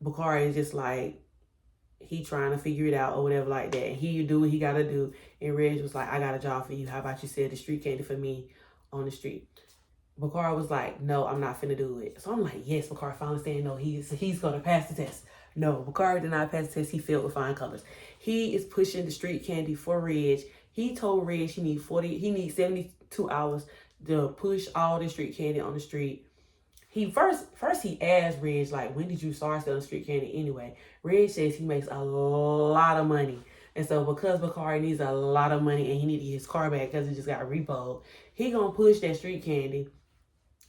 Bakari is just like, he trying to figure it out or whatever like that. And he do what he gotta do. And Reg was like, I got a job for you. How about you sell the street candy for me on the street? Bakari was like, no, I'm not finna do it. So I'm like, yes, Bakari finally saying no, he's gonna pass the test. No, Bakari did not pass the test. He failed with flying colors. He is pushing the street candy for Reg. He told Reg he needs 72 hours to push all the street candy on the street. He first he asked Reg, like, when did you start selling street candy anyway? Reg says he makes a lot of money. And so because Bakari needs a lot of money and he needs to get his car back because it just got repoed, he gonna push that street candy.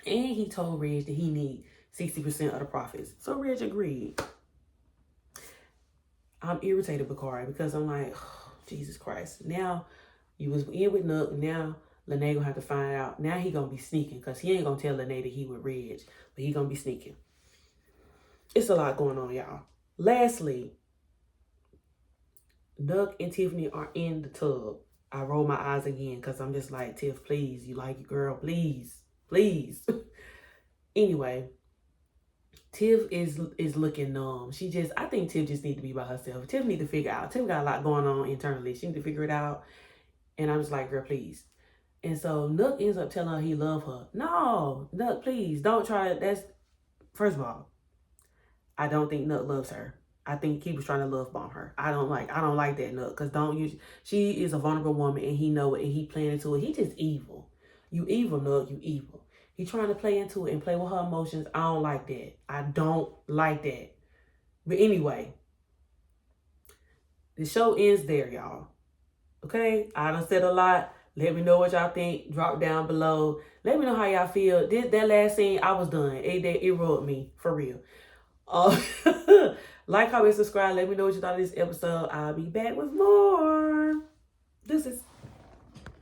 And he told Reg that he need 60% of the profits. So Reg agreed. I'm irritated, Bakari, because I'm like, oh, Jesus Christ. Now, you was in with Nook. Now, LYNAE gonna have to find out. Now he gonna be sneaking because he ain't gonna tell LYNAE that he with Reg. But he gonna be sneaking. It's a lot going on, y'all. Lastly, Nook and Tiffany are in the tub. I roll my eyes again because I'm just like, Tiff, please. You like your girl. Please. Please. Anyway, Tiff is looking numb. I think Tiff just need to be by herself. Tiff need to figure out. Tiff got a lot going on internally. She need to figure it out. And I'm just like, girl, please. And so Nook ends up telling her he love her. No, Nook, please don't try it. First of all, I don't think Nook loves her. I think he was trying to love bomb her. I don't like that, Nook, because she is a vulnerable woman and he know it and he playing into it. He just evil. You evil, Nook, you evil. He trying to play into it and play with her emotions. I don't like that. I don't like that. But anyway, the show ends there, y'all. Okay? I done said a lot. Let me know what y'all think. Drop down below. Let me know how y'all feel. That last scene, I was done. It rubbed me. For real. Like, comment, subscribe. Let me know what you thought of this episode. I'll be back with more. This is